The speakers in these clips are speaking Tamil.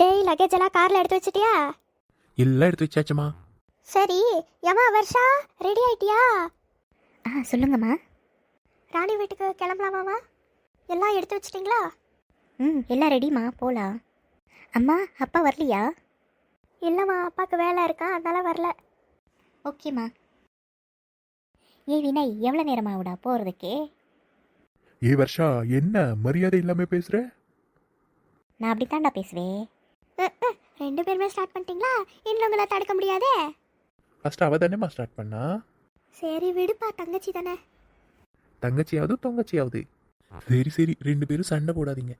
டேய் லக்கேஜ் எல்லாம் கார்ல எடுத்து வச்சிட்டியா? எல்லாம் எடுத்து வச்சாச்சுமா. சரி ஏமா வர்ஷா ரெடி ஆயிட்டியா? சொல்லுங்கம்மா. ராணி வீட்டுக்கு கிளம்பலாமாமா? எல்லாம் எடுத்து வச்சிட்டிங்களா? எல்லாம் ரெடிம்மா, போகலாம். அம்மா அப்பா வரலையா? இல்லைம்மா, அப்பாவுக்கு வேலை இருக்கா, அதனால வரல. ஓகேம்மா. ஏ வினய், எவ்வளோ நேரம் ஆகுடா போகிறதுக்கு? ஏ வர்ஷா, என்ன மரியாதை இல்லாம பேசுற? நான் அப்படித்தான்டா பேசுவேன். ரெண்டு பேருமே ஸ்டார்ட் பண்ணிட்டீங்களா? இன்னும் உங்களை தடுக்க முடியாதே. ஃபர்ஸ்ட் அவ தானேமா ஸ்டார்ட் பண்ணா. சரி விடுப்பா, தங்கச்சி தானே. தங்கச்சியாவது தொங்கச்சியாவது. சரி சரி, ரெண்டு பேரும் சண்டை போடாதீங்க.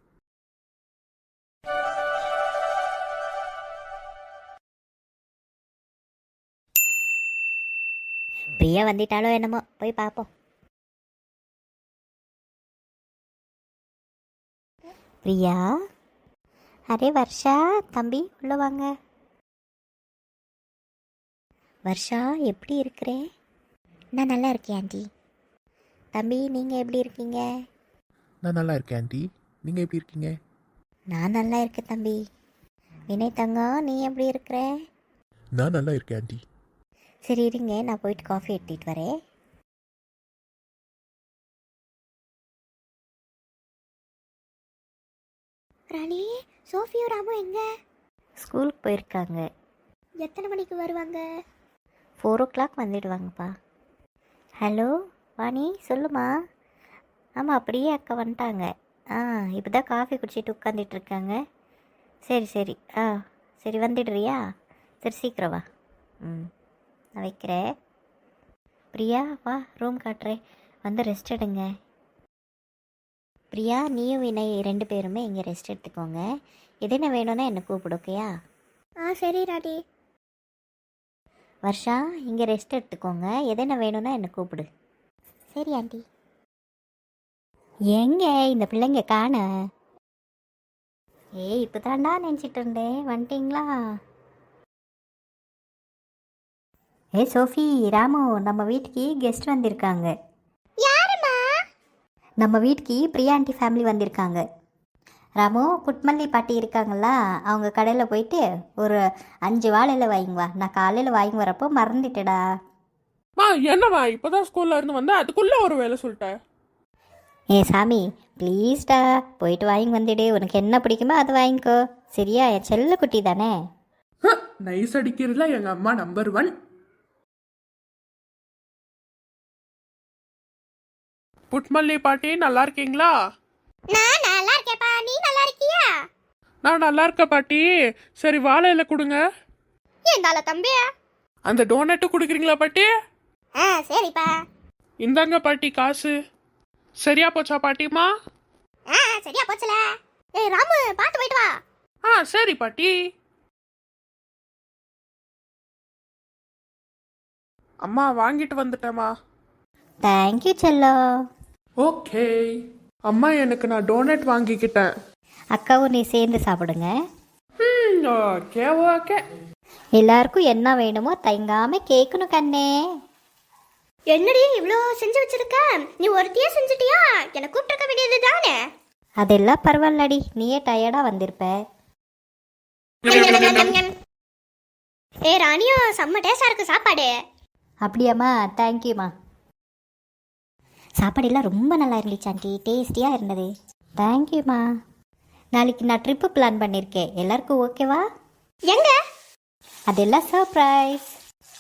பிரியா வந்துட்டாலோ என்னமோ, போய் பார்ப்போம். பிரியா. அரே வர்ஷா, தம்பி உள்ள வாங்க. வர்ஷா, எப்படி இருக்கிறே? நான் நல்லா இருக்கேன் ஆண்டி. தம்பி நீங்கள் எப்படி இருக்கீங்க? நான் நல்லா இருக்கேன் ஆண்டி, நீங்க எப்படி இருக்கீங்க? நான் நல்லா இருக்கேன் தம்பி. வினய் தங்கம், நீ எப்படி இருக்கிற? நான் நல்லா இருக்கேன் ஆண்டி. சரி இருங்க, நான் போயிட்டு காஃபி எடுத்துகிட்டு வரேன். ராணி, சோஃபியும் ராமும் எங்க? ஸ்கூலுக்கு போயிருக்காங்க. எத்தனை மணிக்கு வருவாங்க? 4 o'clock வந்துடுவாங்கப்பா. ஹலோ வாணி, சொல்லுமா. ஆமாம், அப்படியே அக்கா வந்துட்டாங்க. இப்போ தான் காஃபி குடிச்சிட்டு உட்காந்துட்டு இருக்காங்க. சரி சரி, சரி வந்துடுறியா? சரி சீக்கிரம் வா. நான் வைக்கிறேன். பிரியா வா, ரூம் காட்டுறேன், வந்து ரெஸ்ட் எடுங்க. பிரியா, நீயும் வினய் 2 பேருமே இங்கே ரெஸ்ட் எடுத்துக்கோங்க. எதுனா வேணும்னா என்னை கூப்பிடு, ஓகேயா? சரி ராணி. வர்ஷா, இங்கே ரெஸ்ட் எடுத்துக்கோங்க, எதுனா வேணும்னா என்னை கூப்பிடு. சரி ஆண்டி. எங்க இந்த பிள்ளைங்க காண? இப்போ தாண்டா நினச்சிட்டு இருந்தேன், வந்துட்டிங்களா? சோஃபி, ராமு, நம்ம வீட்டுக்கு கெஸ்ட் வந்திருக்காங்க. யாருமா? நம்ம வீட்டுக்கு பிரியா ஆண்டி ஃபேமிலி வந்திருக்காங்க. ராமு, குட்மல்லி பாட்டி இருக்காங்களா, அவங்க கடையில் போயிட்டு ஒரு 5 வாழையில் வாங்கிங்க வா. நான் காலையில் வாங்கி வரப்போ மறந்துட்டேடா. என்னவா இப்போதான் ஸ்கூல்ல இருந்து வந்தா அதுக்குள்ள ஒரு வேலை சொல்லிட்டேன். சாமி ப்ளீஸ்டா, போயிட்டு வாங்கி வந்துடு. உனக்கு என்ன பிடிக்குமோ அதை வாங்கிக்கோ, சரியா? என் செல்ல குட்டி தானே. நைஸ் அடிக்கிறதுல எங்க அம்மா நம்பர் 1. புட்மல்லி பாட்டி நல்லா இருக்கீங்களா? நான் நல்லா இருக்கேப்பா, நீ நல்லா இருக்கியா? நான் நல்லா இருக்கேன் பாட்டி. சரி வாழையில கொடுங்க. ஏண்டால தம்பி? அந்த டோனட்டு குடுக்குறீங்களா பாட்டி? சரிப்பா. இந்தாங்க பாட்டி காசு. சரியா போச்சா பாட்டிமா? சரியா போச்சல. ராமு, பாத்து போயிட்டு வா. சரி பாட்டி. அம்மா வாங்கிட்டு வந்துட்டேம்மா. Thank you Cello. ஓகே அம்மா, எனக்கு நான் டோனட் வாங்கிக்கிட்டேன். அக்காவும் நீ சேர்ந்து சாப்பிடுங்க. Okay okay. எல்லாருக்கும் என்ன வேணுமோ தயங்காம கேட்கணும் கண்ணே. என்னடி இவ்வளோ செஞ்சு வச்சிருக்க? நீ ஒருத்தியே செஞ்சுட்டியா? என்னை கூப்பிட்டுருக்க வேண்டியது தானே. அதெல்லாம் பரவாயில்லடி, நீயே டயர்டா வந்திருப்ப. ராணியோ, செம்ம டேஸ்டா இருக்கு சாப்பாடு. அப்படியாம்மா? தேங்க்யூம்மா. சாப்பாடெல்லாம் ரொம்ப நல்லா இருந்துச்சு ஆண்டி, டேஸ்டியாக இருந்தது. தேங்க்யூம்மா. நாளைக்கு நான் ட்ரிப்பு பிளான் பண்ணியிருக்கேன், எல்லாருக்கும் ஓகேவா? எங்க? அதெல்லாம் சர்ப்ரைஸ்.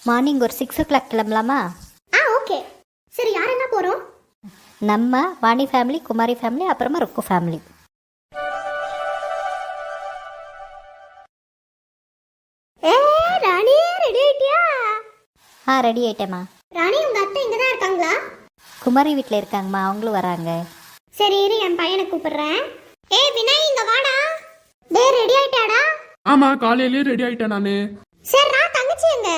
மார்னிங் ஒரு 6 o'clock கிளம்பலாமா? ஓகே. சரி, யாரெல்லாம் போகிறோம்? நம்ம வாணி ஃபேமிலி, குமாரி ஃபேமிலி, அப்புறமா ருக்கு ஃபேமிலி. ராணி ரெடி ஆயிட்டியா? ரெடி ஆயிட்டேம்மா. ராணி, உங்க அத்தை இங்க தான் இருக்காங்களா? குமாரி வீட்டில் இருக்காங்கம்மா, அவங்களும் வராங்க. சரி இரு, என் பையனை கூப்பிடுறேன். வினய், இங்க வாடா. டேய், ரெடி ஆயிட்டாடா? ஆமா, காலையிலேயே ரெடி ஆயிட்டேன் நானு. சரி, நான் தங்கச்சி எங்க?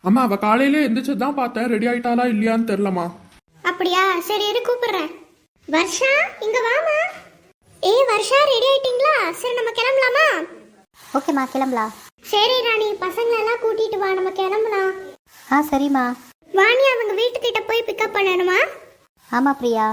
அம்மா, அவ காலையிலே எந்திரிச்சதான் பார்த்தேன், ரெடி ஆயிட்டாளா இல்லையான்னு தெரியலமா. அப்படியா? சரி இரு, கூப்பிடுறேன். வர்ஷா, இங்க வாமா. வர்ஷா, ரெடி ஆயிட்டீங்களா? சரி நம்ம கிளம்பலாமா? ஓகேம்மா, கிளம்பலாம். சரி ராணி, பசங்களெல்லாம் கூட்டிட்டு வா, நம்ம கிளம்பலாம். சரிம்மா. வாணி அவங்க வீட்டுக்கிட்ட போய் பிக்கப் பண்ணணுமா? ஆமாம் பிரியா.